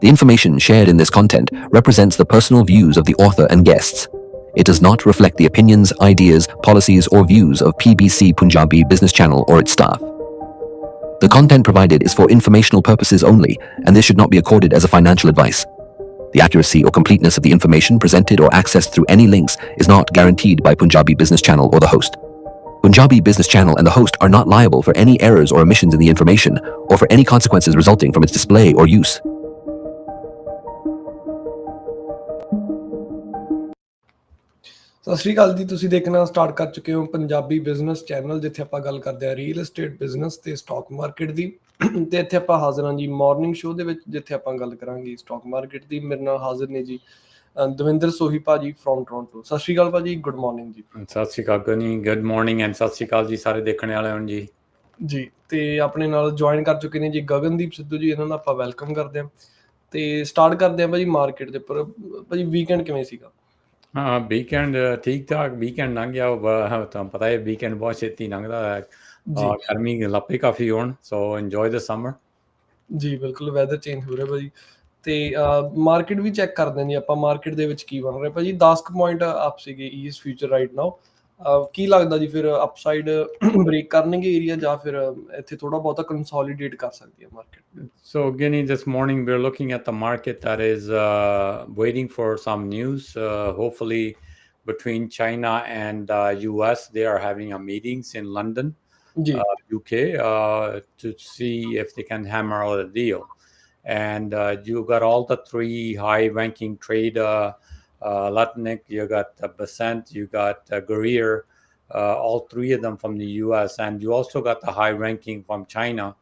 The information shared in this content represents the personal views of the author and guests. It does not reflect the opinions, ideas, policies, or views of PBC Punjabi Business Channel or its staff. The content provided is for informational purposes only, and this should not be accorded as a financial advice. The accuracy or completeness of the information presented or accessed through any links is not guaranteed by Punjabi Business Channel or the host. Punjabi Business Channel and the host are not liable for any errors or omissions in the information or for any consequences resulting from its display or use. ਸਤਿ ਸ਼੍ਰੀ ਅਕਾਲ ਜੀ, ਤੁਸੀਂ ਦੇਖਣਾ start ਕਰ ਚੁੱਕੇ ਹੋ Punjabi business channel, ਜਿੱਥੇ ਆਪਾਂ ਗੱਲ ਕਰਦੇ ਹਾਂ ਰੀਅਲ ਏਸਟੇਟ ਬਿਜ਼ਨਸ ਤੇ ਸਟਾਕ ਮਾਰਕੀਟ ਦੀ। ਤੇ ਇੱਥੇ ਆਪਾਂ ਹਾਜ਼ਰ ਹਾਂ ਜੀ ਮਾਰਨਿੰਗ ਸ਼ੋਅ ਦੇ ਵਿੱਚ, ਜਿੱਥੇ ਆਪਾਂ ਗੱਲ ਕਰਾਂਗੇ ਸਟਾਕ ਮਾਰਕੀਟ ਦੀ। ਮੇਰੇ ਨਾਲ ਹਾਜ਼ਰ ਨੇ ਜੀ ਦਵਿੰਦਰ ਸੋਹੀ ਭਾਜੀ ਫਰੋਮ ਟੋਰਾਂਟੋ। ਸਤਿ ਸ਼੍ਰੀ ਅਕਾਲ ਭਾਜੀ, ਗੁੱਡ ਮਾਰਨਿੰਗ ਜੀ। ਸਤਿ ਸ਼੍ਰੀ ਅਕਾਲ ਗਨੀ, ਗੁੱਡ ਮਾਰਨਿੰਗ ਐਂਡ ਸਤਿ ਸ਼੍ਰੀ ਅਕਾਲ ਜੀ ਸਾਰੇ ਦੇਖਣ ਵਾਲਿਆਂ ਨੂੰ ਜੀ। ਜੀ ਤੇ ਆਪਣੇ ਨਾਲ ਜੁਆਇਨ ਕਰ ਚੁੱਕੇ ਨੇ ਜੀ ਗਗਨਦੀਪ ਸਿੱਧੂ ਜੀ, ਇਹਨਾਂ ਦਾ ਆਪਾਂ ਵੈਲਕਮ ਕਰਦੇ ਹਾਂ ਤੇ ਸਟਾਰਟ ਕਰਦੇ ਹਾਂ ਭਾਜੀ ਮਾਰਕੀਟ ਦੇ ਉੱਪਰ। ਭਾਜੀ ਵੀਕਐਂਡ ਕਿਵੇਂ ਸੀਗਾ? ਹਾਂ, ਵੀਕਐਂਡ ਠੀਕ ਠਾਕ ਵੀਕਐਂਡ ਲੰਘ ਗਿਆ। ਤੁਹਾਨੂੰ ਪਤਾ ਹੈ ਵੀਕਐਂਡ ਬਹੁਤ ਛੇਤੀ ਲੰਘਦਾ ਹੈ। ਗਰਮੀ ਲੱਪੇ ਕਾਫੀ ਹੋਣ, ਸੋ ਇੰਜੋਏ ਦ ਸਮਰ। ਜੀ ਬਿਲਕੁਲ, ਵੈਦਰ ਚੇਂਜ ਹੋ ਰਿਹਾ ਭਾਜੀ। ਤੇ ਮਾਰਕੀਟ ਵੀ ਚੈੱਕ ਕਰਦੇ ਹਾਂ ਜੀ ਆਪਾਂ, ਮਾਰਕੀਟ ਦੇ ਵਿੱਚ ਕੀ ਬਣ ਰਿਹਾ ਭਾਜੀ। 10 ਪੁਆਇੰਟ ਅਪ ਸੀਗੇ ਈਜ਼ ਫਿਊਚਰ ਰਾਈਟ ਨਾਓ। ਕੀ ਲੱਗਦਾ ਜੀ ਫਿਰ ਅਪਸਾਈਡ ਬ੍ਰੇਕ ਕਰਨਗੇ ਏਰੀਆ, ਜਾਂ ਫਿਰ ਇੱਥੇ ਥੋੜਾ ਬਹੁਤਾ ਕੰਸੋਲੀਡੇਟ ਕਰ ਸਕਦੀ ਹੈ market? So Guinea, this morning we're looking at the market that is waiting for some news. Hopefully between China and US, they are having a meetings in London, UK, to see if they can hammer out a deal. And you got all the three high-ranking trade, Latnik, you got Besant, you got Guerrier, all three of them from the US, and you also got the high-ranking from China.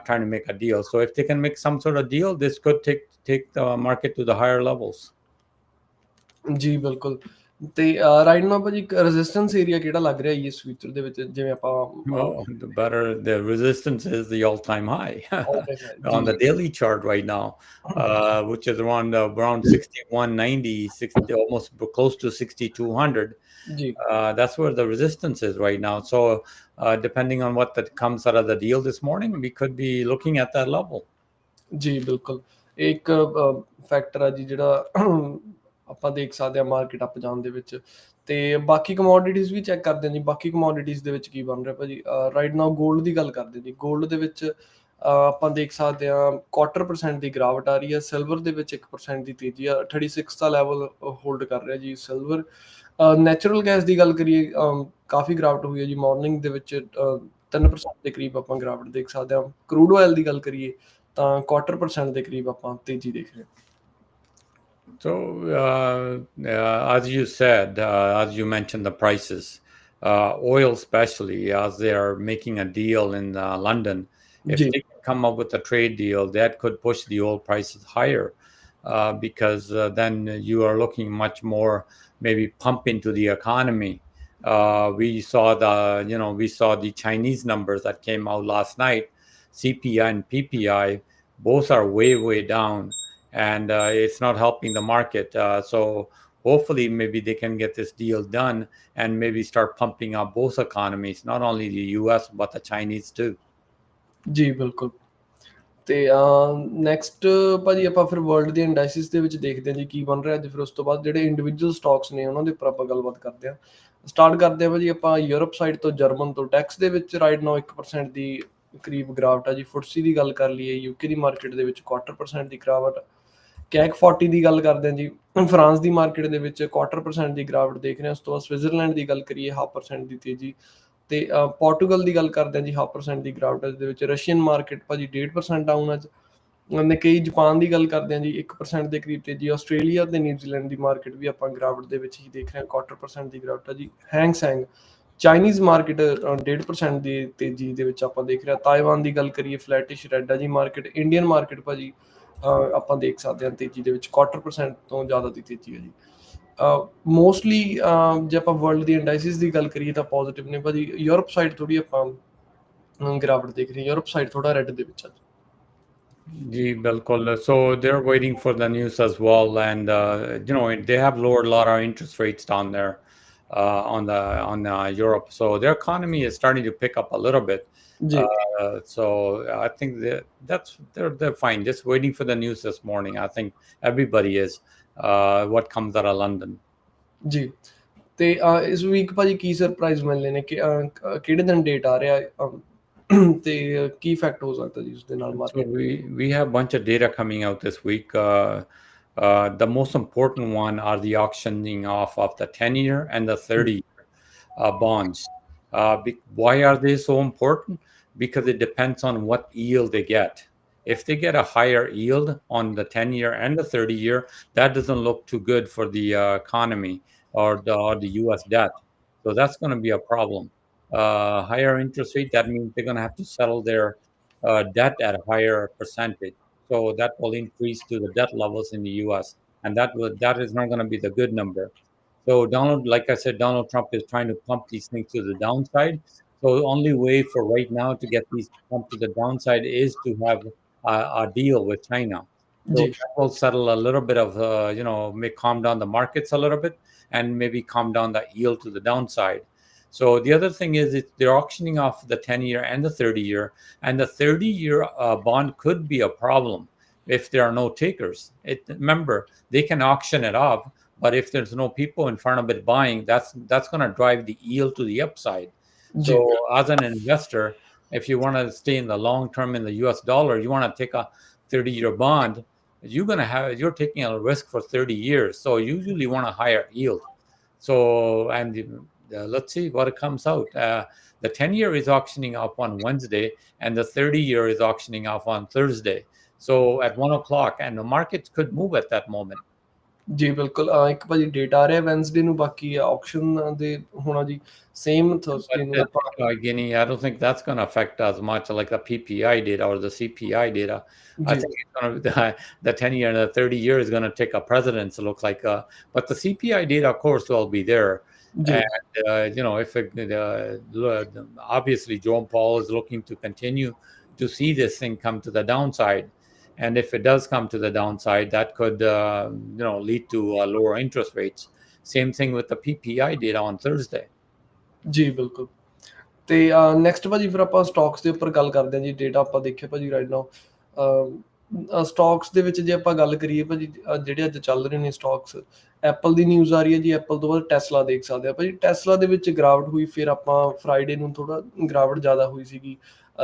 Trying to make a deal. So if they can make some sort of deal, this could take the market to the higher levels. ਜੀ ਬਿਲਕੁਲ। ਤੇ right now ਭਾਜੀ resistance area ਕਿਹੜਾ ਲੱਗ ਰਿਹਾ ਇਸ future ਦੇ ਵਿੱਚ? ਜਿਵੇਂ ਆਪਾਂ the better the resistance is, the all-time high on the daily chart right now, which is around 6190, 60, almost close to 6200. That's where the resistance is right now. So depending on what that comes out of the deal this morning, we could be looking at that level. ਜੀ ਬਿਲਕੁਲ, ਇੱਕ factor ਆ ਜੀ ਜਿਹੜਾ ਆਪਾਂ ਦੇਖ ਸਕਦੇ ਹਾਂ ਮਾਰਕੀਟ ਅਪ ਜਾਣ ਦੇ ਵਿੱਚ। ਤੇ ਬਾਕੀ ਕਮੋਡਿਟੀਜ਼ ਵੀ ਚੈੱਕ ਕਰਦੇ ਹਾਂ ਜੀ। ਬਾਕੀ ਕਮੋਡਿਟੀਜ਼ ਦੇ ਵਿੱਚ ਕੀ ਬਣ ਰਿਹਾ ਭਾਜੀ ਰਾਈਟ ਨਾਓ? ਗੋਲਡ ਦੀ ਗੱਲ ਕਰਦੇ ਜੀ। ਗੋਲਡ ਦੇ ਵਿੱਚ ਆਪਾਂ ਦੇਖ ਸਕਦੇ ਹਾਂ 1/4% ਦੀ ਗਿਰਾਵਟ ਆ ਰਹੀ ਹੈ। ਸਿਲਵਰ ਦੇ ਵਿੱਚ 1% ਦੀ ਤੇਜ਼ੀ ਆ, 36 ਦਾ ਲੈਵਲ ਹੋਲਡ ਕਰ ਰਿਹਾ ਜੀ ਸਿਲਵਰ। ਨੈਚੁਰਲ ਗੈਸ ਦੀ ਗੱਲ ਕਰੀਏ, ਕਾਫੀ ਗਿਰਾਵਟ ਹੋਈ ਹੈ ਜੀ ਮਾਰਨਿੰਗ ਦੇ ਵਿੱਚ, 3% ਦੇ ਕਰੀਬ ਆਪਾਂ ਗਿਰਾਵਟ ਦੇਖ ਸਕਦੇ ਹਾਂ। ਕਰੂਡ ਆਇਲ ਦੀ ਗੱਲ ਕਰੀਏ ਤਾਂ 1/4% ਦੇ ਕਰੀਬ ਆਪਾਂ ਤੇਜ਼ੀ ਦੇਖ ਰਹੇ ਹਾਂ। So as you said, as you mentioned, the prices, oil especially, as they are making a deal in London, if they can come up with a trade deal, that could push the oil prices higher, because then you are looking much more maybe pump into the economy. We saw the Chinese numbers that came out last night, CPI and PPI, both are way down. And it's not helping the market. So hopefully maybe they can get this deal done and maybe start pumping up both economies, not only the US but the Chinese too. ਜੀ ਬਿਲਕੁਲ। ਤੇ next ਭਾਜੀ ਆਪਾਂ ਫਿਰ world ਦੇ ਇੰਡਾਈਸਿਸ ਦੇ ਵਿੱਚ ਦੇਖਦੇ ਹਾਂ ਜੀ ਕੀ ਬਣ ਰਿਹਾ ਅੱਜ। ਫਿਰ ਉਸ ਤੋਂ ਬਾਅਦ ਜਿਹੜੇ ਇੰਡੀਵਿਜੂਅਲ ਸਟਾਕਸ ਨੇ ਉਹਨਾਂ ਦੇ ਉੱਪਰ ਆਪਾਂ ਗੱਲਬਾਤ ਕਰਦੇ ਹਾਂ। ਸਟਾਰਟ ਕਰਦੇ ਹਾਂ ਭਾਜੀ ਆਪਾਂ ਯੂਰਪ ਸਾਈਡ ਤੋਂ, ਜਰਮਨ ਤੋਂ। ਟੈਕਸ ਦੇ ਵਿੱਚ ਰਾਈਟ ਨਾਓ 1% ਦੀ ਕਰੀਬ ਗਿਰਾਵਟ ਆ ਜੀ। ਫੁਟਸੀ ਦੀ ਗੱਲ ਕਰ ਲਈਏ, ਯੂਕੇ ਦੀ ਮਾਰਕੀਟ ਦੇ ਵਿੱਚ 1/4% ਦੀ ਗਿਰਾਵਟ। ਕੈਕ 40 ਦੀ ਗੱਲ ਕਰਦੇ ਹਾਂ ਜੀ, ਫਰਾਂਸ ਦੀ ਮਾਰਕੀਟ ਦੇ ਵਿੱਚ 1/4% ਦੀ ਗਿਰਾਵਟ ਦੇਖ ਰਹੇ ਹਾਂ। ਉਸ ਤੋਂ ਬਾਅਦ ਸਵਿਟਜ਼ਰਲੈਂਡ ਦੀ ਗੱਲ ਕਰੀਏ 0.5% ਦੀ ਤੇਜ਼ੀ। ਤੇ ਪੋਰਟੂਗਲ ਦੀ ਗੱਲ ਕਰਦੇ ਹਾਂ ਜੀ 0.5% ਦੀ ਗਿਰਾਵਟ ਦੇ ਵਿੱਚ। ਰਸ਼ੀਅਨ ਮਾਰਕੀਟ ਭਾਜੀ 1.5% ਡਾਊਨ ਅੱਜ। ਨਿਕੇਈ ਜਾਪਾਨ ਦੀ ਗੱਲ ਕਰਦੇ ਹਾਂ ਜੀ 1% ਦੇ ਕਰੀਬ ਤੇਜ਼ੀ। ਆਸਟ੍ਰੇਲੀਆ ਤੇ ਨਿਊਜ਼ੀਲੈਂਡ ਦੀ ਮਾਰਕੀਟ ਵੀ ਆਪਾਂ ਗਿਰਾਵਟ ਦੇ ਵਿੱਚ ਹੀ ਦੇਖ ਰਹੇ ਹਾਂ, 1/4% ਦੀ ਗਿਰਾਵਟ ਆ ਜੀ। ਹੈਂਗ ਸੈਂਗ ਚਾਈਨੀਜ਼ ਮਾਰਕੀਟ 1.5% ਦੀ ਤੇਜ਼ੀ ਦੇ ਵਿੱਚ ਆਪਾਂ ਦੇਖ ਰਹੇ ਹਾਂ। ਤਾਇਵਾਨ ਦੀ ਗੱਲ ਕਰੀਏ ਫਲੈਟਿਸ਼ ਰੈਡ ਆ ਜੀ ਮਾਰਕੀਟ। ਇੰਡੀਅਨ ਮਾਰਕੀਟ ਭਾਜੀ ਆਪਾਂ ਦੇਖ ਸਕਦੇ ਹਾਂ ਤੇਜ਼ੀ ਦੇ ਵਿੱਚ 1/4% ਤੋਂ ਜ਼ਿਆਦਾ ਦੀ ਤੇਜ਼ੀ ਹੈ ਜੀ। ਮੋਸਟਲੀ ਜੇ ਆਪਾਂ ਵਰਲਡ ਦੀ ਇੰਡਾਈਸਿਸ ਦੀ ਗੱਲ ਕਰੀਏ ਤਾਂ ਪੋਜ਼ੀਟਿਵ ਨੇ ਭਾਜੀ। ਯੂਰਪ ਸਾਈਡ ਥੋੜੀ ਆਪਾਂ ਗਿਰਾਵਟ ਦੇਖ ਰਹੇ ਹਾਂ, ਯੂਰਪ ਸਾਈਡ ਥੋੜਾ ਰੈਡ ਦੇ ਵਿੱਚ ਆ। ਜੀ ਬਿਲਕੁਲ। So they're waiting for the news as well, and they have lowered a lot of interest rates down there. on Europe. So their economy is starting to pick up a little bit. ਜੀ So I think they're fine. Just waiting for the news this morning. I think everybody is. What comes out of London. ਜੀ ਤੇ ਇਸ week ਭਾਜੀ ਕੀ surprise ਮਿਲਨੇ ਨੇ ਕਿ ਕਿਹੜੇ ਦਿਨ ਡੇਟ ਆ ਰਿਹਾ ਤੇ ਕੀ ਇਫੈਕਟ ਹੋ ਸਕਦਾ ਜੀ ਉਸ ਦੇ ਨਾਲ So market we have a bunch of data coming out this week. The most important one are the auctioning off of the 10-year and the 30-year bonds. Why are they so important? Because it depends on what yield they get. If they get a higher yield on the 10-year and the 30-year, that doesn't look too good for the economy or the U.S. debt. So that's going to be a problem. Higher interest rate, that means they're going to have to settle their debt at a higher percentage. So that will increase to the debt levels in the U.S. And that is not going to be the good number. So like I said, Donald Trump is trying to pump these things to the downside. So the only way for right now to get these pumped to the downside is to have a deal with China. So ਜੀ that will settle a little bit of, may calm down the markets a little bit and maybe calm down the yield to the downside. So the other thing is they're auctioning off the 10-year and the 30-year, and the 30-year bond could be a problem if there are no takers. Remember, they can auction it off, but if there's no people in front of it buying, that's going to drive the yield to the upside. ਜੀ So as an investor, if you want to stay in the long term in the US dollar, you want to take a 30-year bond, you're taking a risk for 30 years. So you usually want a higher yield. So, and let's see what it comes out. The 10-year is auctioning off on Wednesday, and the 30-year is auctioning off on Thursday. So at 1 o'clock, and the markets could move at that moment. ਜੀ ਬਿਲਕੁਲ ਇੱਕ ਭਾਜੀ date ਆ ਰਿਹਾ Wednesday ਨੂੰ ਬਾਕੀ auction ਦੇ ਹੋਣਾ ਜੀ ਸੇਮ ਥਰਸਡੇ ਨੂੰ ਆਪਾਂ Guinea, I don't think that's going to affect as much like the PPI data or the CPI data. I ਜੀ think it's going to the 10-year and the 30-year is going to take a precedence. It looks like, but the CPI data, of course, will be there. ਜੀ And if obviously Jerome Powell is looking to continue to see this thing come to the downside. And if it does come to the downside, that could, lead to lower interest rates. Same thing with the PPI data on Thursday. ਜੀ ਬਿਲਕੁਲ ਤੇ next ਭਾਜੀ ਫਿਰ ਆਪਾਂ stocks ਦੇ ਉੱਪਰ ਗੱਲ ਕਰਦੇ ਹਾਂ ਜੀ ਡੇਟਾ ਆਪਾਂ ਦੇਖਿਆ ਭਾਜੀ ਰਾਈਟ ਨਾਓ ਸਟਾਕਸ ਦੇ ਵਿੱਚ ਜੇ ਆਪਾਂ ਗੱਲ ਕਰੀਏ ਭਾਜੀ ਜਿਹੜੇ ਅੱਜ ਚੱਲ ਰਹੇ ਨੇ ਸਟਾਕਸ ਐਪਲ ਦੀ ਨਿਊਜ਼ ਆ ਰਹੀ ਹੈ ਜੀ ਐਪਲ ਤੋਂ ਬਾਅਦ ਟੈਸਲਾ ਦੇਖ ਸਕਦੇ ਆ ਭਾਜੀ ਟੈਸਲਾ ਦੇ ਵਿੱਚ ਗਿਰਾਵਟ ਹੋਈ ਫਿਰ ਆਪਾਂ ਫਰਾਈਡੇ ਨੂੰ ਥੋੜਾ ਗਿਰਾਵਟ ਜ਼ਿਆਦਾ ਹੋਈ ਸੀਗੀ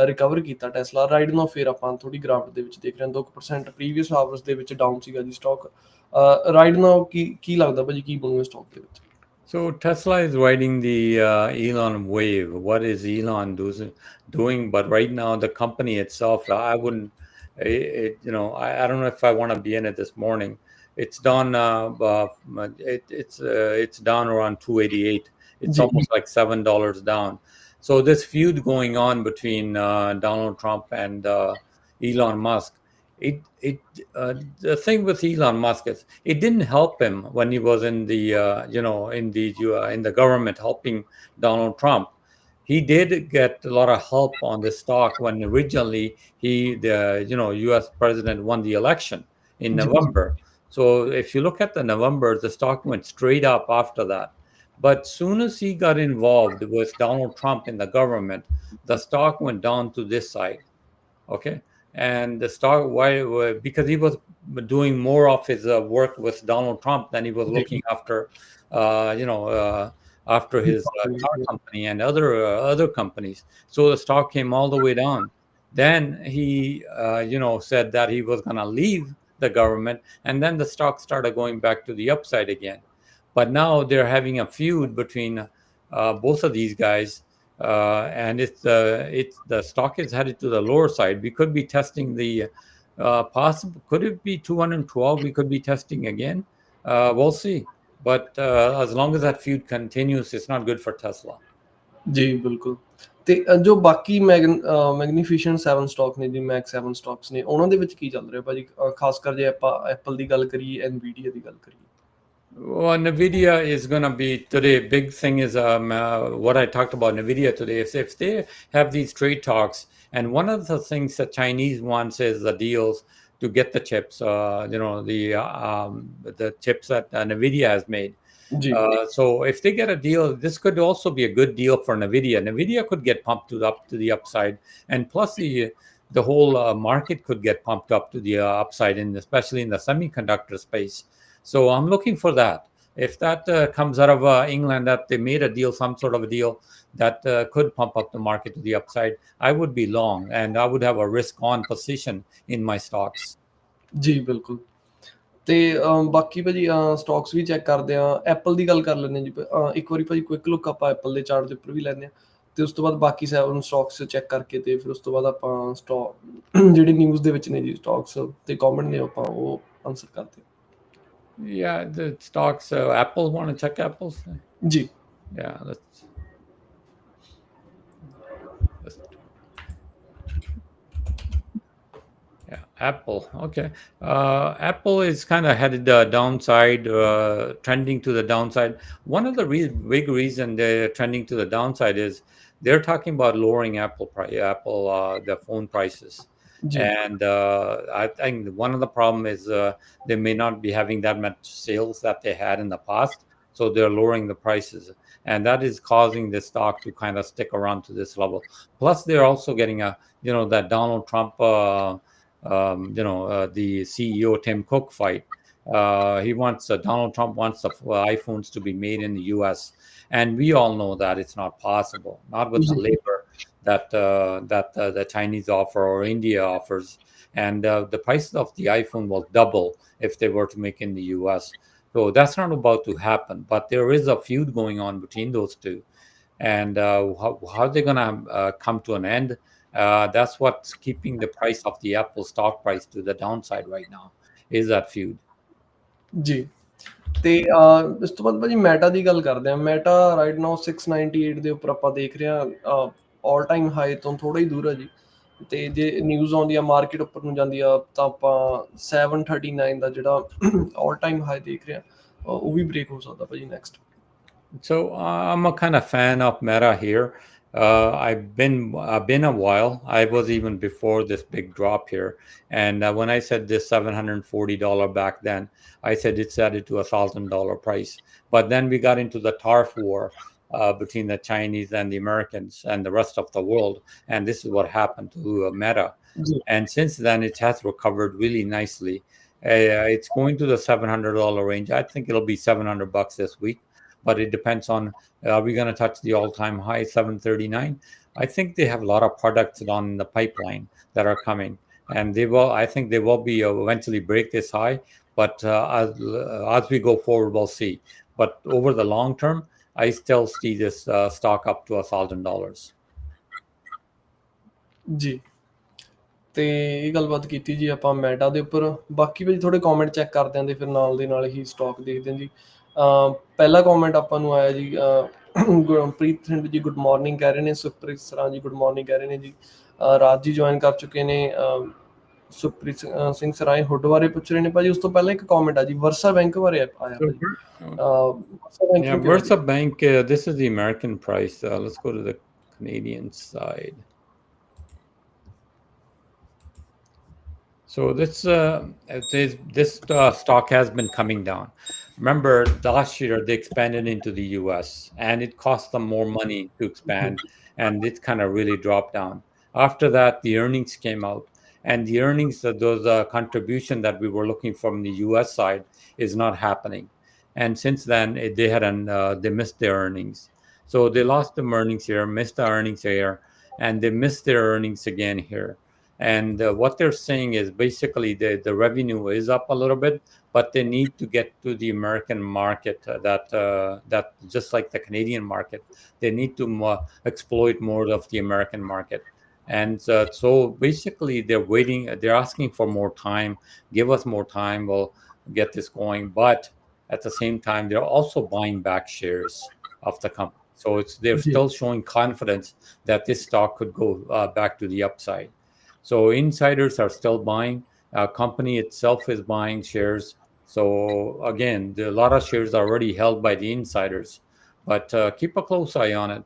ਰਿਕਵਰ ਕੀਤਾ ਟੈਸਲਾ ਰਾਈਟ ਨਾਓ ਫਿਰ ਆਪਾਂ ਥੋੜੀ ਗਿਰਾਵਟ ਦੇ ਵਿੱਚ ਦੇਖ ਰਹੇ ਹਾਂ 2% ਪ੍ਰੀਵੀਅਸ ਆਵਰਸ ਦੇ ਵਿੱਚ ਡਾਊਨ ਸੀਗਾ ਜੀ ਸਟਾਕ ਰਾਈਟ ਨਾਓ ਕੀ ਲੱਗਦਾ ਭਾਜੀ ਕੀ ਬਣੂਗਾ ਸਟਾਕ ਦੇ ਵਿੱਚ So Tesla is riding the Elon wave. What is Elon doing? But right now, the company itself, I wouldn't. I don't know if I want to be in it this morning. It's down. It's down around 288. It's almost like $7 down. So this feud going on between Donald Trump and Elon Musk. The thing with Elon Musk is it didn't help him when he was in the in the government helping Donald Trump. He did get a lot of help on the stock when originally the U.S. president won the election in November. So if you look at the November, the stock went straight up after that. But soon as he got involved with Donald Trump in the government, the stock went down to this side. Okay. And the stock, why? Because he was doing more of his work with Donald Trump than he was looking after, after his car company and other companies. So the stock came all the way down. Then he, said that he was going to leave the government, and then the stock started going back to the upside again. But now they're having a feud between both of these guys. And it's the stock is headed to the lower side. We could be testing the possible. Could it be 212? We could be testing again. We'll see. But as long as that feud continues, it's not good for Tesla. ਜੀ ਬਿਲਕੁਲ ਤੇ ਜੋ ਬਾਕੀ ਮੈਗਨੀਫੀਸ਼ੀਐਂਟ 7 stock ਨੇ ਜੀ ਮੈਕ 7 stocks ਨੇ ਉਹਨਾਂ ਦੇ ਵਿੱਚ ਕੀ ਚੱਲ ਰਿਹਾ ਭਾਜੀ ਖਾਸ ਕਰ ਜੇ ਆਪਾਂ ਐਪਲ ਦੀ ਗੱਲ ਕਰੀਏ ਐਨਵੀਡੀਆ ਦੀ ਗੱਲ ਕਰੀਏ Well, NVIDIA is going to be today. Big thing is what I talked about NVIDIA today. If they have these trade talks, and one of the things the Chinese wants is the deals to get the chips, the chips that NVIDIA has made. ਜੀ So if they get a deal, this could also be a good deal for Nvidia. Nvidia could get pumped to the upside, and plus the whole market could get pumped up to the upside, and especially in the semiconductor space. So I'm looking for that. If that comes out of England, that they made a deal, some sort of a deal that could pump up the market to the upside, I would be long, and I would have a risk-on position in my stocks. ਜੀ ਬਿਲਕੁਲ। ਤੇ ਬਾਕੀ ਭਾਜੀ stocks ਵੀ check ਕਰਦੇ ਆ। Apple ਦੀ ਗੱਲ ਕਰ ਲੈਂਦੇ ਹਾਂ ਜੀ। ਇੱਕ ਵਾਰੀ ਭਾਜੀ ਕੁਇਕ ਲੁੱਕ ਆਪਾਂ ਐਪਲ ਦੇ ਚਾਰਟ ਦੇ ਉੱਪਰ ਵੀ ਲੈਂਦੇ ਹਾਂ, ਤੇ ਉਸ ਤੋਂ ਬਾਅਦ ਬਾਕੀ 7 ਸਟਾਕਸ ਚੈੱਕ ਕਰਕੇ ਤੇ ਫਿਰ ਉਸ ਤੋਂ ਬਾਅਦ ਆਪਾਂ ਸਟਾਕ ਜਿਹੜੀ ਨਿਊਜ਼ ਦੇ ਵਿੱਚ ਨੇ ਜੀ ਸਟਾਕਸ ਤੇ ਕਮੈਂਟ ਨੇ ਆਪਾਂ ਉਹ ਆਨਸਰ ਕਰਦੇ ਹਾਂ। Yeah, the stocks. Apple, want to check Apple's? ਜੀ Yeah, let's. Yeah, Apple. Okay. Apple is kind of headed downside, trending to the downside. One of the big reason they're trending to the downside is they're talking about lowering the phone prices. ਜੀ And I think one of the problem is they may not be having that much sales that they had in the past, so they're lowering the prices, and that is causing the stock to kind of stick around to this level. Plus, they're also getting that Donald Trump. The CEO Tim Cook fight. Donald Trump wants the iPhones to be made in the U.S., and we all know that it's not possible, not with the labor that the Chinese offer or India offers, and the price of the iPhone will double if they were to make in the U.S. So that's not about to happen, but there is a feud going on between those two, and how they're gonna come to an end. That's what's keeping the price of the Apple stock price to the downside right now, is that feud. ਜੀ ਤੇ ਇਸ ਤੋਂ ਬਾਅਦ ਭਾਜੀ meta ਦੀ ਗੱਲ ਕਰਦੇ ਆ। Meta right now 698 ਦੇ ਉੱਪਰ ਆਪਾਂ ਦੇਖ ਰਹੇ ਹਾਂ, ਆਲ ਟਾਈਮ ਹਾਈ ਤੋਂ ਥੋੜਾ ਹੀ ਦੂਰ ਆ ਜੀ। ਤੇ ਜੇ ਨਿਊਜ਼ ਆਉਂਦੀ ਆ ਮਾਰਕੀਟ ਉੱਪਰ ਨੂੰ ਜਾਂਦੀ ਆ ਤਾਂ ਆਪਾਂ 739 ਦਾ ਜਿਹੜਾ ਆਲ ਟਾਈਮ ਹਾਈ ਦੇਖ ਰਹੇ ਹਾਂ, ਉਹ ਵੀ ਬ੍ਰੇਕ ਹੋ ਸਕਦਾ ਭਾਜੀ next. So I'm a kind of fan of Meta here. I've been a while. I was even before this big drop here. And when I said this $740 back then, I said it's added to $1,000 price. But then we got into the tariff war between the Chinese and the Americans and the rest of the world. And this is what happened to Meta. ਜੀ And since then, it has recovered really nicely. It's going to the $700 range. I think it'll be $700 this week. But it depends on, are we going to touch the all-time high 739? I think they have a lot of products on the pipeline that are coming, and I think they will be eventually break this high. But as we go forward, we'll see. But over the long term, I still see this stock up to $1,000. ਜੀ ਤੇ ਇਹ ਗੱਲਬਾਤ ਕੀਤੀ ਜੀ ਆਪਾਂ meta ਦੇ ਉੱਪਰ। ਬਾਕੀ ਭਾਜੀ ਥੋੜੇ ਕਮੈਂਟ ਚੈੱਕ ਕਰਦੇ ਆਂ ਤੇ ਫਿਰ ਨਾਲ ਦੇ ਨਾਲ ਹੀ ਸਟਾਕ ਦੇਖਦੇ ਆਂ ਜੀ। ਪਹਿਲਾ ਕਮੈਂਟ ਆਪਾਂ ਨੂੰ ਆਇਆ ਜੀ, ਪ੍ਰੀਤ ਸਿੰਘ ਜੀ ਗੁੱਡ ਮਾਰਨਿੰਗ ਕਹਿ ਰਹੇ ਨੇ, ਸੁਖਪ੍ਰੀਤ ਸਰਾਂ ਜੀ ਗੁੱਡ ਮਾਰਨਿੰਗ ਕਹਿ ਰਹੇ ਨੇ ਜੀ, ਰਾਜ ਜੀ ਜੁਆਇਨ ਕਰ ਚੁੱਕੇ ਨੇ, ਸੁਖਪ੍ਰੀਤ ਸਿੰਘ ਸਰਾਂ ਹੁੱਡ ਬਾਰੇ ਪੁੱਛ ਰਹੇ ਨੇ ਭਾਜੀ। ਉਸ ਤੋਂ ਪਹਿਲਾਂ ਇੱਕ ਕਮੈਂਟ ਆ ਜੀ ਵਰਸਾ ਬੈਂਕ ਬਾਰੇ ਆਇਆ ਭਾਜੀ। Yeah, Versa Bank, this is the American price. Let's go to the Canadian side. So this stock has been coming down. Remember, last year they expanded into the U.S. and it cost them more money to expand, and it kind of really dropped down. After that, the earnings came out, and the earnings, those contribution that we were looking from the U.S. side, is not happening. And since then, they missed their earnings. So they lost the earnings here, missed the earnings here, and they missed their earnings again here. And what they're saying is basically the revenue is up a little bit, but they need to get to the American market. That just like the Canadian market, they need to exploit more of the American market. And so basically, they're waiting. They're asking for more time. Give us more time. We'll get this going. But at the same time, they're also buying back shares of the company. So they're still showing confidence that this stock could go back to the upside. So insiders are still buying. Company itself is buying shares. So again, a lot of shares are already held by the insiders. But keep a close eye on it.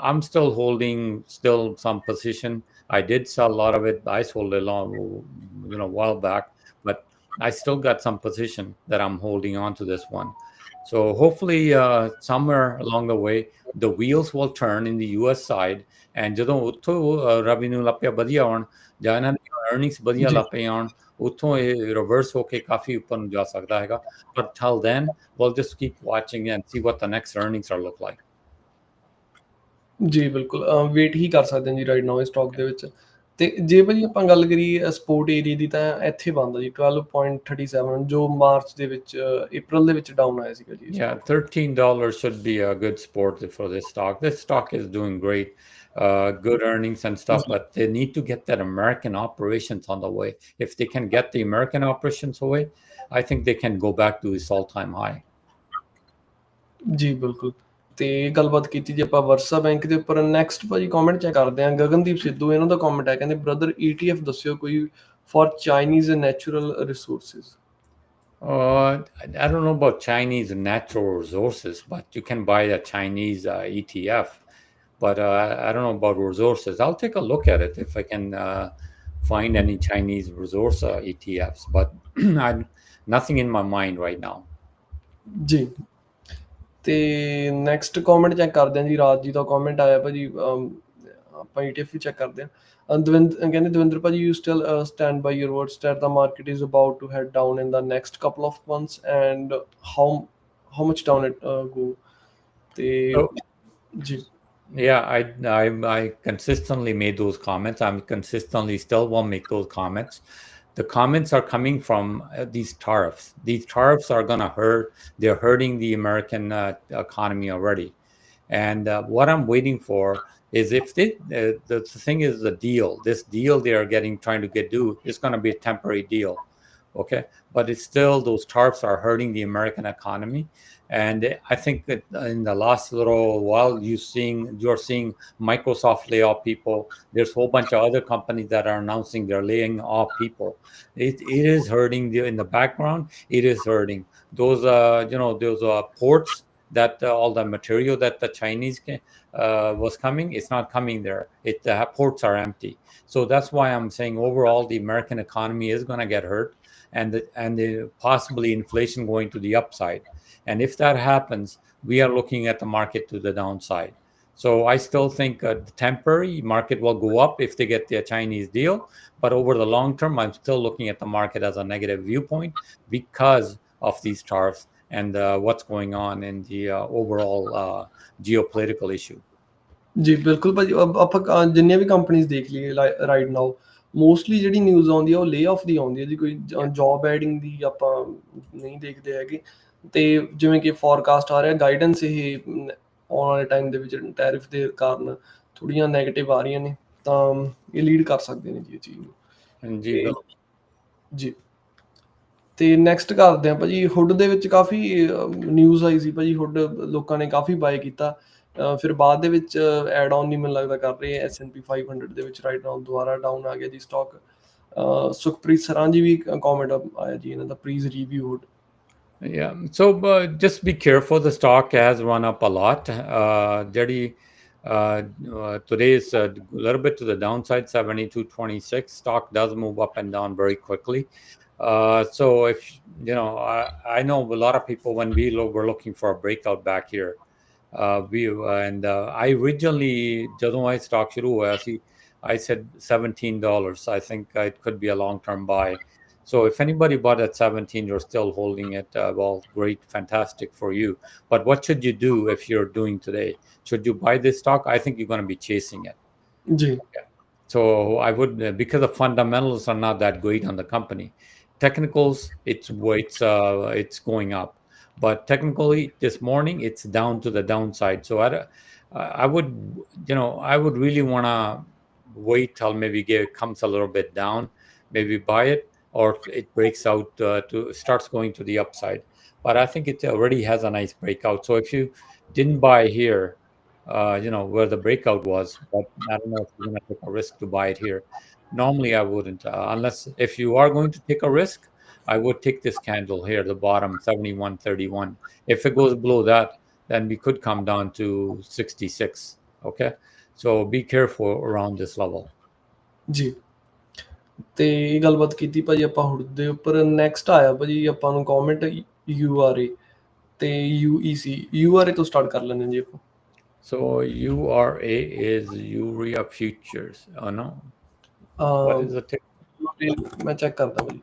I'm still holding some position. I did sell a lot of it. I sold a while back, but I still got some position that I'm holding on to this one. So hopefully somewhere along the way the wheels will turn in the US side, and ਜਦੋਂ ਉੱਥੋਂ revenue ਲੱਪਿਆ ਵਧੀਆ ਆਉਣ ਜਾਂ ਇਹਨਾਂ ਦੀ earnings ਵਧੀਆ ਜੀ ਲੱਪੇ ਆਉਣ, ਉੱਥੋਂ ਇਹ ਰਿਵਰਸ ਹੋ ਕੇ ਕਾਫੀ ਉੱਪਰ ਨੂੰ ਜਾ ਸਕਦਾ ਹੈਗਾ। But till then we'll just keep watching and see what the next earnings are look like. ਜੀ ਬਿਲਕੁਲ ਵੇਟ ਹੀ ਕਰ ਸਕਦੇ ਹਾਂ ਜੀ ਰਾਈਟ ਨਾਓ ਇਸ ਸਟਾਕ ਦੇ ਵਿੱਚ। ਤੇ ਜੇ ਭਾਜੀ ਆਪਾਂ ਗੱਲ ਕਰੀਏ ਸਪੋਰਟ ਏਰੀਆ ਦੀ ਤਾਂ ਇੱਥੇ ਬਣਦਾ ਜੀ 12.37 ਜੋ ਮਾਰਚ ਦੇ ਵਿੱਚ ਅਪ੍ਰੈਲ ਦੇ ਵਿੱਚ ਡਾਊਨ ਆਇਆ ਸੀਗਾ ਜੀ Yeah, $13 should be a good sport for this stock. This stock is doing great, good earnings and stuff, but they need to get that American operations on the way. If they can get the American operations away, I think they can go back to its all-time high. ਜੀ ਬਿਲਕੁਲ। ਤੇ ਗੱਲਬਾਤ ਕੀਤੀ ਜੇ ਆਪਾਂ ਵਰਸਾ bank ਦੇ ਉੱਪਰ next ਭਾਜੀ ਕਮੈਂਟ ਚੈੱਕ ਕਰਦੇ ਹਾਂ ਗਗਨਦੀਪ ਸਿੱਧੂ ਇਹਨਾਂ ਦਾ ਕਮੈਂਟ ਹੈ ਕਹਿੰਦੇ ਬ੍ਰਦਰ ETF ਦੱਸਿਓ ਕੋਈ for Chinese natural resources. I don't know about Chinese natural resources, but you can buy a Chinese ETF. But I don't know about resources. I'll take a look at it if I can find any Chinese resource ETFs. But nothing in my mind right now. ਜੀ ਤੇ next comment check ਕਰਦੇ ਹਾਂ ਜੀ ਰਾਜ ਜੀ ਦਾ comment ਆਇਆ ਭਾਜੀ ਆਪਾਂ ETF ਵੀ check ਕਰਦੇ ਹਾਂ। ਕਹਿੰਦੇ ਦਵਿੰਦਰ ਭਾਜੀ you still stand by your words that the market is about to head down in the next couple of months and how much down it go ਤੇ ਜੀ Yeah, I consistently made those comments. I'm consistently still will make those comments. The comments are coming from these tariffs. These tariffs are going to hurt. They're hurting the American economy already. And what I'm waiting for is if they, the thing is the deal. This deal they are trying to get do is going to be a temporary deal. Okay, but it's still those tariffs are hurting the American economy, and I think that in the last little while you're seeing Microsoft lay off people. There's a whole bunch of other companies that are announcing they're laying off people. It is hurting in the background. It is hurting those those ports that all the material that the Chinese was coming. It's not coming there. The ports are empty. So that's why I'm saying overall the American economy is going to get hurt. And the possibly inflation going to the upside. And if that happens, we are looking at the market to the downside. So I still think the temporary market will go up if they get their Chinese deal. But over the long term, I'm still looking at the market as a negative viewpoint because of these tariffs and what's going on in the overall geopolitical issue. ਜੀ ਬਿਲਕੁਲ ਭਾਜੀ ਆਪਾਂ ਜਿੰਨੀਆਂ ਵੀ ਕੰਪਨੀਆਂ ਦੇਖ ਲਈਏ right now mostly ਜਿਹੜੀ news ਆਉਂਦੀ ਆ ਉਹ ਲੇ ਆਫ ਦੀ ਆਉਂਦੀ ਹੈ ਜੀ ਕੋਈ ਜੌਬ ਐਡਿੰਗ ਦੀ ਆਪਾਂ ਨਹੀਂ ਦੇਖਦੇ ਹੈਗੇ। ਤੇ ਜਿਵੇਂ ਕਿ ਫੋਰਕਾਸਟ ਆ ਰਿਹਾ ਗਾਈਡੈਂਸ ਇਹ ਆਉਣ ਵਾਲੇ ਟਾਈਮ ਦੇ ਵਿੱਚ ਟੈਰਿਫ ਦੇ ਕਾਰਨ ਥੋੜ੍ਹੀਆਂ ਨੈਗੇਟਿਵ ਆ ਰਹੀਆਂ ਨੇ ਤਾਂ ਇਹ ਲੀਡ ਕਰ ਸਕਦੇ ਨੇ ਜੀ ਇਹ ਚੀਜ਼ ਨੂੰ। ਜੀ ਤੇ ਨੈਕਸਟ ਕਰਦੇ ਹਾਂ ਭਾਜੀ ਹੁੱਡ ਦੇ ਵਿੱਚ ਕਾਫੀ ਨਿਊਜ਼ ਆਈ ਸੀ ਭਾਜੀ ਹੁੱਡ ਲੋਕਾਂ ਨੇ ਕਾਫੀ ਬਾਏ ਕੀਤਾ ਫਿਰ ਬਾਅਦ ਦੇ ਵਿੱਚ ਐਡ ਆਨ ਨਹੀਂ ਮੈਨੂੰ ਲੱਗਦਾ ਕਰ ਰਹੇ S&P 500 ਦੇ ਵਿੱਚ ਰਾਈਟ ਨਾਓ ਦੁਬਾਰਾ ਡਾਊਨ ਆ ਗਿਆ ਜੀ ਸਟਾਕ। ਸੁਖਪ੍ਰੀਤ ਸਰਾਂ ਜੀ ਵੀ ਕਮੈਂਟ ਆਇਆ ਜੀ ਇਹਨਾਂ ਦਾ ਪਲੀਜ਼ ਰਿਵਿਊ ਹੁੱਡ। Yeah, so just be careful. The stock has run up a lot. Today is a little bit to the downside, 72.26. Stock does move up and down very quickly. So if I know a lot of people when we were looking for a breakout back here. I originally ਜਦੋਂ I stock ਸ਼ੁਰੂ ਹੋਇਆ ਸੀ I said $17. I think it could be a long-term buy. So if anybody bought at 17, you're still holding it. Well, great, fantastic for you. But what should you do if you're doing today? Should you buy this stock? I think you're going to be chasing it. Okay. So I would, because the fundamentals are not that great on the company. Technicals, it's going up. But technically, this morning it's down to the downside. So I would really want to wait till maybe it comes a little bit down, maybe buy it, or it breaks out starts going to the upside. But I think it already has a nice breakout. So if you didn't buy here, where the breakout was, but I don't know if you're going to take a risk to buy it here. Normally, I wouldn't, unless if you are going to take a risk. I would take this candle here, the bottom, 71.31. If it goes below that, then we could come down to 66. Okay, so be careful around this level. ਜੀ ਤੇ ਇਹ ਗੱਲਬਾਤ ਕੀਤੀ ਭਾਜੀ ਆਪਾਂ hood ਦੇ ਉੱਪਰ next ਆਇਆ ਭਾਜੀ ਆਪਾਂ ਨੂੰ ਕਮੈਂਟ URA ਤੇ UEC URA ਤੋਂ ਸਟਾਰਟ ਕਰ ਲੈਂਦੇ ਜੀ ਆਪਾਂ। So URA is Urea Futures. Oh no. What is the ticker? ਮੈਂ ਚੈੱਕ ਕਰਦਾ ਭਾਜੀ।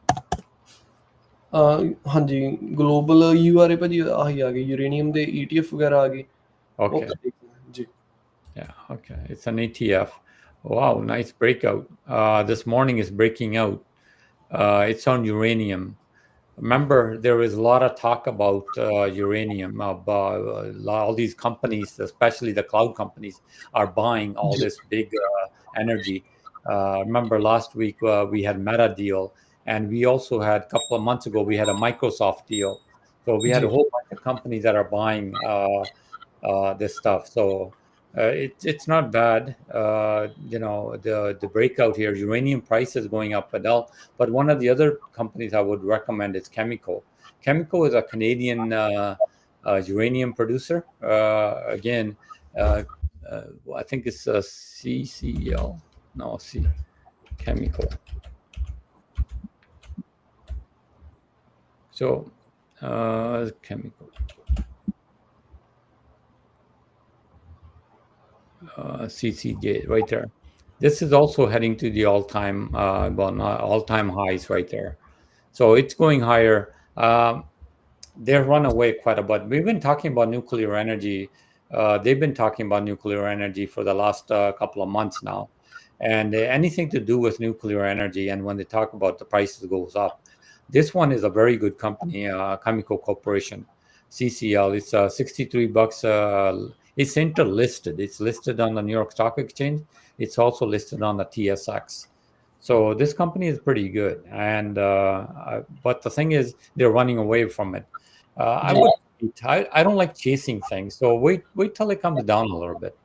ਹਾਂਜੀ ਗਲੋਬਲ URA ਭਾਜੀ ਆਹੀ ਆ ਗਈ, ਯੂਰੇਨੀਅਮ ਦੇ ETF ਵਗੈਰਾ ਆ ਗਏ। Okay. ਜੀ Yeah, okay. It's an ETF. Wow, nice breakout. This morning is breaking out. It's on uranium. Remember, there was a lot of talk about uranium. All these companies, especially the cloud companies, are buying all this big energy. Remember, last week we had Meta deal, and we also had a couple of months ago we had a Microsoft deal. So we had a whole bunch of companies that are buying this stuff. So it's not bad. The breakout here, uranium price is going up and down. But one of the other companies I would recommend is Chemical. Chemical is a Canadian uranium producer. Again, I think it's a CCL. No, Chemical. So, Chemical. CCJ right there. This is also heading to the all-time highs right there. So it's going higher. They've run away quite a bit. We've been talking about nuclear energy. They've been talking about nuclear energy for the last couple of months now. And anything to do with nuclear energy, and when they talk about the prices goes up. This one is a very good company, Chemical Corporation, CCL. It's 63 bucks. It's interlisted. It's listed on the New York Stock Exchange. It's also listed on the TSX. So this company is pretty good. And but the thing is, they're running away from it. I don't like chasing things. So wait till it comes down a little bit.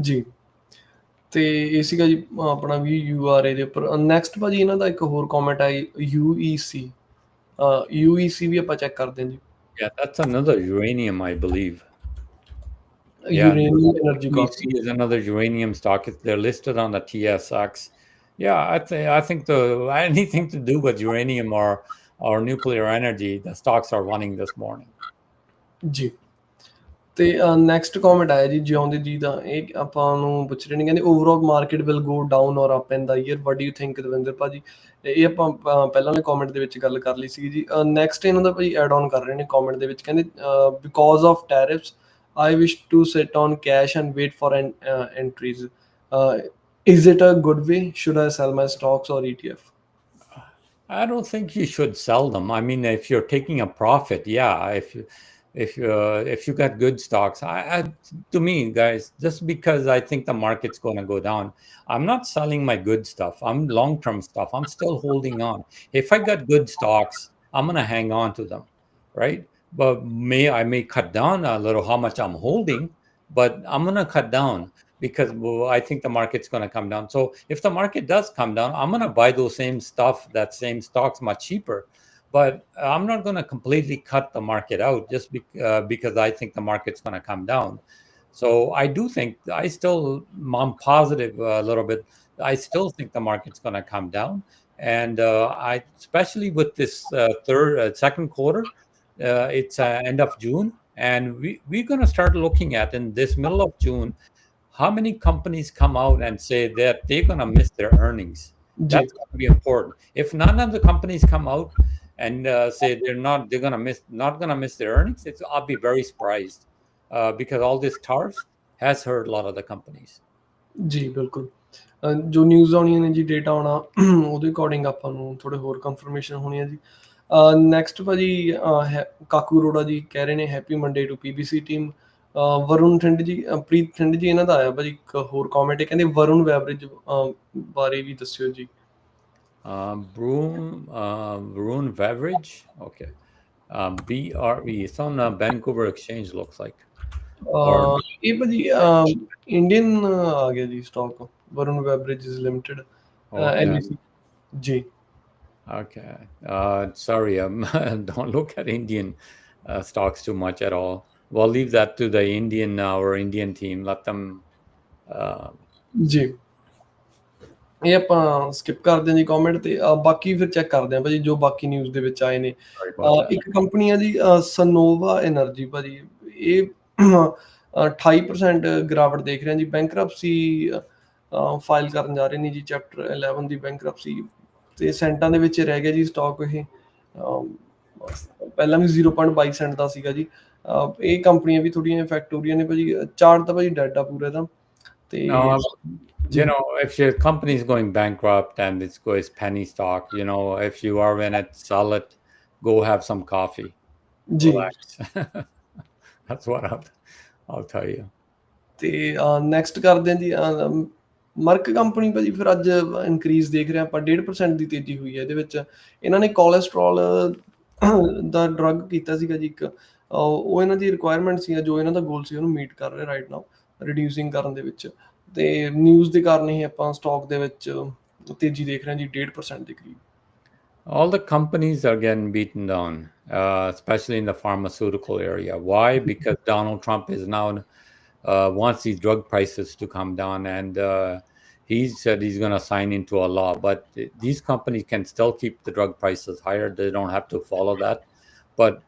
ਜੀ ਤੇ ਇਹ ਸੀਗਾ ਜੀ ਆਪਣਾ ਵੀ URA ਦੇ ਉੱਪਰ। Next ਭਾਜੀ ਇਹਨਾਂ ਦਾ ਇੱਕ ਹੋਰ ਕਮੈਂਟ ਆਈ UEC। UEC ਵੀ ਆਪਾਂ ਚੈੱਕ ਕਰਦੇ ਹਾਂ ਜੀ। Yeah, that's another uranium, I believe. Uranium Energy UEC is another uranium stock. They're listed on the TSX. Yeah, I think anything to do with uranium or nuclear energy, the stocks are running this morning. ਜੀ ਤੇ next comment ਆਇਆ ਜੀ ਜਿਉਂਦੇ ਜੀ ਦਾ। ਇਹ ਆਪਾਂ ਨੂੰ ਪੁੱਛ ਰਹੇ ਨੇ, ਕਹਿੰਦੇ overall market will go down or up in the year, what do you think Davinder Bhaji? ਇਹ ਆਪਾਂ ਪਹਿਲਾਂ ਵਾਲੇ ਕਮੈਂਟ ਦੇ ਵਿੱਚ ਗੱਲ ਕਰ ਲਈ ਸੀ ਜੀ। ਨੈਕਸਟ ਇਹਨਾਂ ਦਾ ਭਾਜੀ ਐਡ ਆਨ ਕਰ ਰਹੇ ਨੇ ਕਮੈਂਟ ਦੇ ਵਿੱਚ, ਕਹਿੰਦੇ because of tariffs I wish to sit on cash and wait for entries. Is it a good way? Should I sell my stocks or ETF? I don't think you should sell them. I mean, if you're taking a profit, yeah. If you got good stocks, to me, guys, just because I think the market's going to go down, I'm not selling my good stuff. I'm long-term stuff. I'm still holding on. If I got good stocks, I'm going to hang on to them, right? But I may cut down a little how much I'm holding, but I'm going to cut down because I think the market's going to come down. So if the market does come down, I'm going to buy those same stocks much cheaper. But I'm not going to completely cut the market out just because I think the market's going to come down. So I'm positive a little bit. I still think the market's going to come down. And especially with this second quarter, it's end of June. And we're going to start looking at in this middle of June, how many companies come out and say that they're going to miss their earnings. That's going to be important. If none of the companies come out and say not going to miss their earnings, I'll be very surprised because all this tariffs has hurt a lot of the companies. ਜੀ ਬਿਲਕੁਲ। ਜੋ news ਆਉਣੀਆਂ ਨੇ ਜੀ, data ਆਉਣਾ, ਉਹਦੇ according ਆਪਾਂ ਨੂੰ ਥੋੜੇ ਹੋਰ ਕੰਫਰਮੇਸ਼ਨ ਹੋਣੀ ਹੈ ਜੀ। ਨੈਕਸਟ ਭਾਜੀ ਕਾਕੂ ਅਰੋੜਾ ਜੀ ਕਹਿ ਰਹੇ ਨੇ happy Monday to PBC team. Varun ਠੰਡ ਜੀ, ਪ੍ਰੀਤ ਠੰਡ ਜੀ, ਇਹਨਾਂ ਦਾ ਆਇਆ ਭਾਜੀ ਇੱਕ ਹੋਰ ਕਮੈਂਟ, ਕਹਿੰਦੇ ਵਰੁਣ ਬੈਵਰੇਜ ਬਾਰੇ ਵੀ ਦੱਸਿਓ ਜੀ। Varun Beverage, okay. BRE, it's on Vancouver Exchange, looks like. ਇਹ ਭਾਜੀ ਇੰਡੀਅਨ ਆ ਗਿਆ ਜੀ ਸਟਾਕ, ਵਰੁਣ ਬੈਵਰੇਜਸ ਲਿਮਟਿਡ, NBC ਜੀ। Okay. Sorry, don't look at Indian stocks too much at all. We'll leave that to the Indian team. Let them. जी ਇਹ ਆਪਾਂ skip ਕਰਦੇ ਹਾਂ ਜੀ ਕਮੈਂਟ ਤੇ ਬਾਕੀ ਫਿਰ ਚੈੱਕ ਕਰਦੇ ਹਾਂ ਭਾਜੀ ਜੋ ਬਾਕੀ ਨਿਊਜ਼ ਦੇ ਵਿੱਚ ਆਏ ਨੇ। Sorry about that. ਇੱਕ ਕੰਪਨੀ ਆ ਜੀ ਸਨੋਵਾ ਐਨਰਜੀ ਭਾਜੀ, ਇਹ 28% ਗਿਰਾਵਟ ਦੇਖ ਰਹੇ ਹਾਂ ਜੀ। ਬੈਂਕਰਪਸੀ ਫਾਈਲ ਕਰਨ ਜਾ ਰਹੇ ਨੇ ਜੀ, ਚੈਪਟਰ 11 ਦੀ ਬੈਂਕਰਪਸੀ, ਤੇ ਸੈਂਟਾਂ ਦੇ ਵਿੱਚ ਰਹਿ ਗਿਆ ਜੀ ਸਟਾਕ ਇਹ। ਪਹਿਲਾਂ ਵੀ 0.22 ਸੈਂਟ ਦਾ ਸੀਗਾ ਜੀ। ਇਹ ਕੰਪਨੀਆਂ ਵੀ ਥੋੜ੍ਹੀਆਂ ਇਫੈਕਟ ਹੋ ਰਹੀਆਂ ਨੇ ਭਾਜੀ। ਚਾਰਟ ਤਾਂ ਭਾਜੀ ਡੈਡ ਆ ਪੂਰਾ ਦਾ ਤੇ You know, if your company is going bankrupt and it's penny stock, you know, if you are in it, sell it, go have some coffee, ਜੀ relax. That's what I'll tell you. ਤੇ next ਕਰਦੇ ਹਾਂ ਜੀ ਮਰਕ company ਭਾਜੀ। ਫਿਰ ਅੱਜ increase ਦੇਖ ਰਹੇ ਹਾਂ ਆਪਾਂ, 1.5% ਦੀ ਤੇਜ਼ੀ ਹੋਈ ਹੈ ਇਹਦੇ ਵਿੱਚ। ਇਹਨਾਂ ਨੇ ਕੋਲੈਸਟਰੋਲ ਦਾ ਡਰੱਗ ਕੀਤਾ ਸੀਗਾ ਜੀ ਇੱਕ, ਉਹ ਇਹਨਾਂ ਦੀ ਰਿਕੁਆਇਰਮੈਂਟ ਸੀ, ਜੋ ਇਹਨਾਂ ਦਾ ਗੋਲ ਸੀ ਉਹਨੂੰ ਮੀਟ ਕਰ ਰਹੇ ਰਾਈਟ ਨਾਓ, ਰਿਡਿਊਸਿੰਗ ਕਰਨ ਦੇ ਵਿੱਚ। ਤੇ ਨਿਊਜ਼ ਦੇ ਕਾਰਨ ਹੀ ਆਪਾਂ ਸਟਾਕ ਦੇ ਵਿੱਚ ਤੇਜ਼ੀ ਦੇਖ ਰਹੇ ਹਾਂ ਜੀ 1.5% ਦੇ ਕਰੀਬ। All the companies are getting beaten down, especially in the pharmaceutical area. Why? Because Donald Trump is now wants these drug prices to come down, and he said he's going to sign into a law. But these companies can still keep the drug prices higher. They don't have to follow that. But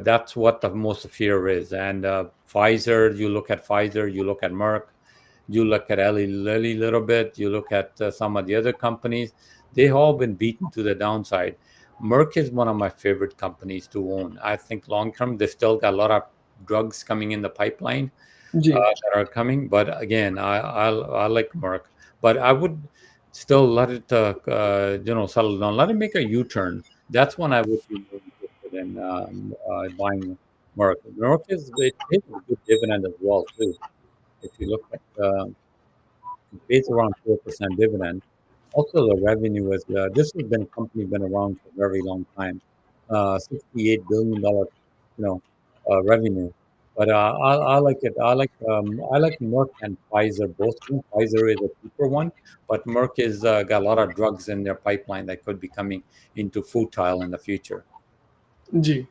that's what the most fear is. And Pfizer, you look at Pfizer, you look at Merck, you look at Eli Lilly a little bit, you look at some of the other companies, they've all been beaten to the downside. Merck is one of my favorite companies to own. I think long term, they still got a lot of drugs coming in the pipeline that are coming. But again, I like Merck. But I would still let it, settle down. Let it make a U-turn. That's when I would be more interested in buying Merck. Merck it pays a good dividend as well, too. If you look at it pays around 4% dividend. Also, the revenue is this has been a company been around for a very long time, $68 billion, revenue. But I like it. I like Merck and Pfizer both. Pfizer is a cheaper one, but Merck is got a lot of drugs in their pipeline that could be coming into food trial in the future. ਜੀ,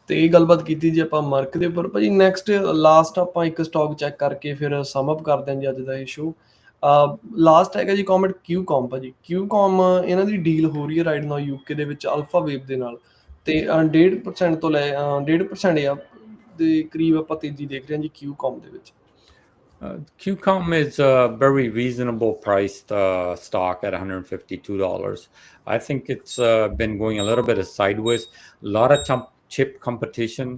ਤੇ ਇਹ ਗੱਲਬਾਤ ਕੀਤੀ ਜੀ ਆਪਾਂ ਮਰਕ ਦੇ ਉੱਪਰ ਭਾਜੀ। ਨੈਕਸਟ ਲਾਸਟ ਆਪਾਂ ਇੱਕ ਸਟਾਕ ਚੈੱਕ ਕਰਕੇ ਫਿਰ ਸਮ ਅਪ ਕਰਦੇ ਹਾਂ ਜੀ ਅੱਜ ਦਾ ਇਸ਼ੂ। ਲਾਸਟ ਹੈਗਾ ਜੀ ਕਮੈਂਟ ਕਿਊਕਾਮ ਭਾਜੀ। ਕਿਊਕਾਮ ਇਹਨਾਂ ਦੀ ਡੀਲ ਹੋ ਰਹੀ ਹੈ ਰਾਈਟ ਨਾਓ ਯੂਕੇ ਦੇ ਵਿੱਚ ਅਲਫਾ ਵੇਵ ਦੇ ਨਾਲ, ਤੇ 1.5% ਤੋਂ ਲੈ 1.5% ਆ ਦੇ ਕਰੀਬ ਆਪਾਂ ਤੇਜ਼ੀ ਦੇਖ ਰਹੇ ਹਾਂ ਜੀ ਕਿਊਕਾਮ ਦੇ ਵਿੱਚ। Qualcomm is a very reasonable priced stock at $152. I think it's been going a little bit of sideways. A lot of chip competition.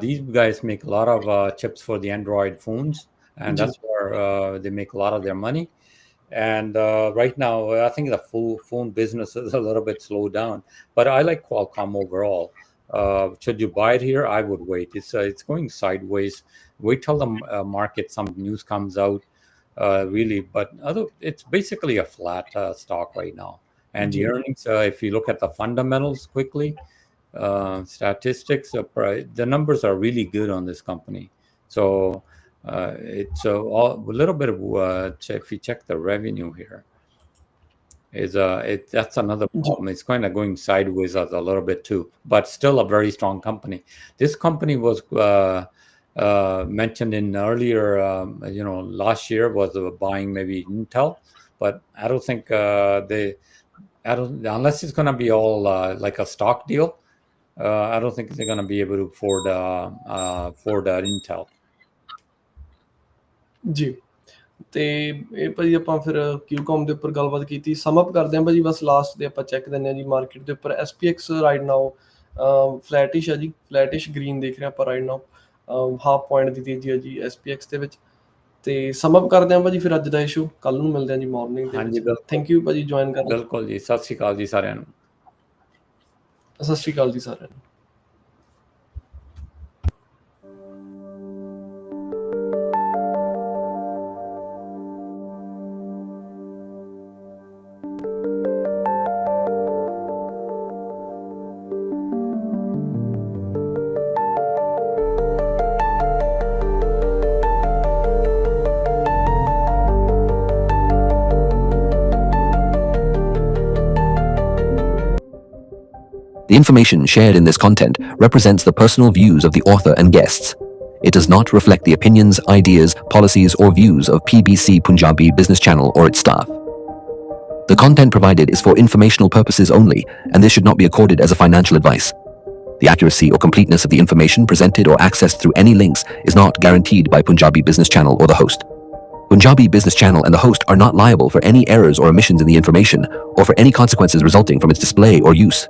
These guys make a lot of chips for the Android phones, and that's where they make a lot of their money. And right now, I think the phone business is a little bit slowed down. But I like Qualcomm overall. Should you buy it here? I would wait. It's going sideways. Wait till the market, some news comes out, really. But it's basically a flat stock right now. And the earnings, if you look at the fundamentals quickly, statistics, the numbers are really good on this company. So it's a little bit of if you check the revenue here. That's another problem. It's kind of going sideways a little bit too, but still a very strong company. This company was mentioned in earlier, last year was buying maybe Intel, but I don't think unless it's going to be all like a stock deal, I don't think they're going to be able to afford Intel. ਜੀ, ਤੇ ਇਹ ਭਾਜੀ ਆਪਾਂ ਫਿਰ ਕਿਊਕਾਮ ਦੇ ਉੱਪਰ ਗੱਲਬਾਤ ਕੀਤੀ। ਸਮ ਅਪ ਕਰਦੇ ਹਾਂ ਭਾਜੀ ਬਸ ਲਾਸਟ ਦੇ ਆਪਾਂ ਚੈੱਕ ਦਿੰਦੇ ਹਾਂ ਜੀ ਮਾਰਕੀਟ ਦੇ ਉੱਪਰ। SPX ਰਾਈਟ ਨਾਓ ਫਲੈਟਿਸ਼ ਹੈ ਜੀ, ਫਲੈਟਿਸ਼ ਗ੍ਰੀਨ ਦੇਖ ਰਹੇ ਆਪਾਂ ਰਾਈਟ ਨਾਓ। 0.5 ਪੁਆਇੰਟ ਦੀ ਤੇਜ਼ੀ ਹੈ ਜੀ SPX ਦੇ ਵਿੱਚ। ਤੇ ਸਮ ਅਪ ਕਰਦੇ ਹਾਂ ਭਾਜੀ ਫਿਰ ਅੱਜ ਦਾ ਇਸ਼ੂ। ਕੱਲ ਨੂੰ ਮਿਲਦੇ ਹਾਂ ਜੀ ਮਾਰਨਿੰਗ ਦੇ ਵਿੱਚ। ਥੈਂਕ ਯੂ ਭਾਜੀ ਜੁਆਇਨ ਕਰਨ ਲਈ। ਬਿਲਕੁਲ ਜੀ, ਸਤਿ ਸ਼੍ਰੀ ਅਕਾਲ ਜੀ ਸਾਰਿਆਂ ਨੂੰ। ਸਤਿ ਸ਼੍ਰੀ ਅਕਾਲ ਜੀ ਸਾਰਿਆਂ ਨੂੰ। The information shared in this content represents the personal views of the author and guests. It does not reflect the opinions, ideas, policies, or views of PBC Punjabi Business Channel or its staff. The content provided is for informational purposes only, and this should not be accorded as a financial advice. The accuracy or completeness of the information presented or accessed through any links is not guaranteed by Punjabi Business Channel or the host. Punjabi Business Channel and the host are not liable for any errors or omissions in the information or for any consequences resulting from its display or use.